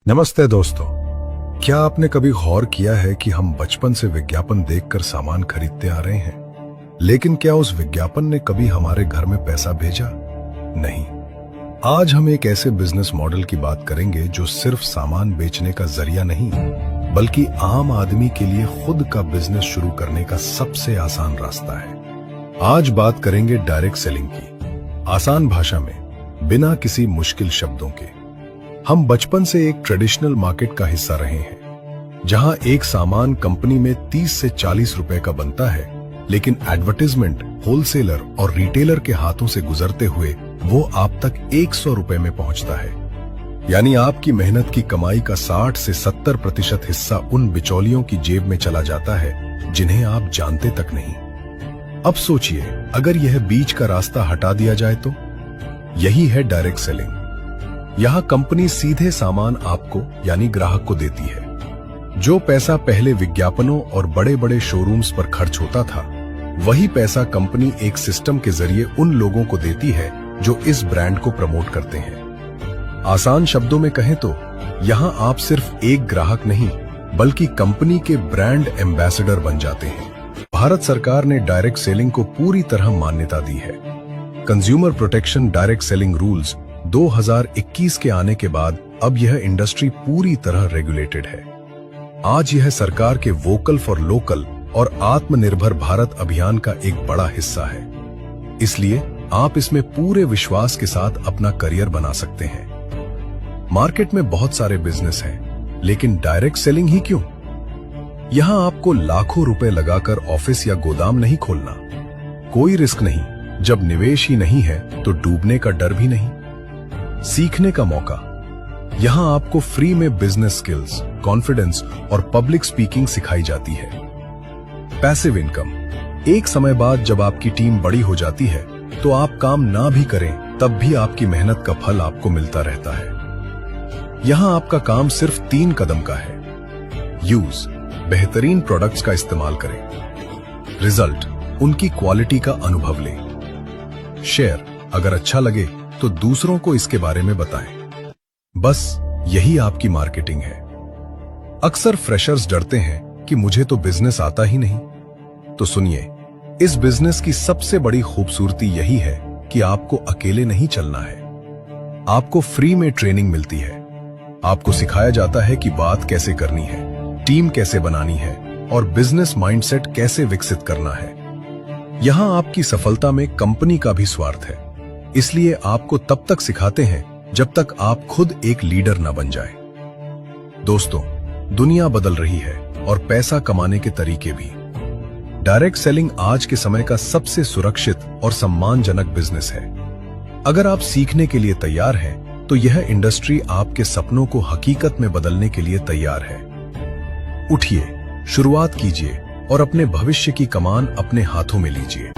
नमस्ते दोस्तों। क्या आपने कभी गौर किया है कि हम बचपन से विज्ञापन देखकर सामान खरीदते आ रहे हैं, लेकिन क्या उस विज्ञापन ने कभी हमारे घर में पैसा भेजा? नहीं। आज हम एक ऐसे बिजनेस मॉडल की बात करेंगे जो सिर्फ सामान बेचने का जरिया नहीं, बल्कि आम आदमी के लिए खुद का बिजनेस शुरू करने का सबसे आसान रास्ता है। आज बात करेंगे डायरेक्ट सेलिंग की, आसान भाषा में, बिना किसी मुश्किल शब्दों के। हम बचपन से एक ट्रेडिशनल मार्केट का हिस्सा रहे हैं, जहां एक सामान कंपनी में 30 से 40 रुपए का बनता है, लेकिन एडवर्टाइजमेंट होलसेलर और रिटेलर के हाथों से गुजरते हुए वो आप तक 100 रुपए में पहुंचता है। यानी आपकी मेहनत की कमाई का 60 से 70% हिस्सा उन बिचौलियों की जेब में चला जाता है जिन्हें आप जानते तक नहीं। अब सोचिए, अगर यह बीच का रास्ता हटा दिया जाए तो? यही है डायरेक्ट सेलिंग। यहां कंपनी सीधे सामान आपको यानी ग्राहक को देती है। जो पैसा पहले विज्ञापनों और बड़े बड़े शोरूम्स पर खर्च होता था, वही पैसा कंपनी एक सिस्टम के जरिए उन लोगों को देती है जो इस ब्रांड को प्रमोट करते हैं। आसान शब्दों में कहें तो यहां आप सिर्फ एक ग्राहक नहीं, बल्कि कंपनी के ब्रांड एम्बेसडर बन जाते हैं। भारत सरकार ने डायरेक्ट सेलिंग को पूरी तरह मान्यता दी है। Consumer protection direct selling rules 2021 के आने के बाद अब यह इंडस्ट्री पूरी तरह रेगुलेटेड है। आज यह सरकार के वोकल फॉर लोकल और आत्मनिर्भर भारत अभियान का एक बड़ा हिस्सा है। इसलिए आप इसमें पूरे विश्वास के साथ अपना करियर बना सकते हैं। मार्केट में बहुत सारे बिजनेस हैं, लेकिन डायरेक्ट सेलिंग ही क्यों? यहां आपको लाखों रुपए लगाकर ऑफिस या गोदाम नहीं खोलना। कोई रिस्क नहीं। जब निवेश ही नहीं है तो डूबने का डर भी नहीं। सीखने का मौका। यहां आपको फ्री में बिजनेस स्किल्स, कॉन्फिडेंस और पब्लिक स्पीकिंग सिखाई जाती है। Passive income. एक समय बाद जब आपकी टीम बड़ी हो जाती है तो आप काम ना भी करें तब भी आपकी मेहनत का फल आपको मिलता रहता है। यहां आपका काम सिर्फ 3 कदम का है। यूज, बेहतरीन प्रोडक्ट्स का इस्तेमाल करें। रिजल्ट, उनकी क्वालिटी का अनुभव लें। शेयर, अगर अच्छा लगे तो दूसरों को इसके बारे में बताएं। बस यही आपकी मार्केटिंग है। अक्सर फ्रेशर्स डरते हैं कि मुझे तो बिजनेस आता ही नहीं। तो सुनिए, इस बिजनेस की सबसे बड़ी खूबसूरती यही है कि आपको अकेले नहीं चलना है। आपको फ्री में ट्रेनिंग मिलती है। आपको सिखाया जाता है कि बात कैसे करनी है, टीम कैसे बनानी है और बिजनेस माइंडसेट कैसे विकसित करना है। यहां आपकी सफलता में कंपनी का भी स्वार्थ है, इसलिए आपको तब तक सिखाते हैं जब तक आप खुद एक लीडर न बन जाए। दोस्तों, दुनिया बदल रही है और पैसा कमाने के तरीके भी। डायरेक्ट सेलिंग आज के समय का सबसे सुरक्षित और सम्मानजनक बिजनेस है। अगर आप सीखने के लिए तैयार हैं, तो यह इंडस्ट्री आपके सपनों को हकीकत में बदलने के लिए तैयार है। उठिए, शुरुआत कीजिए और अपने भविष्य की कमान अपने हाथों में लीजिए।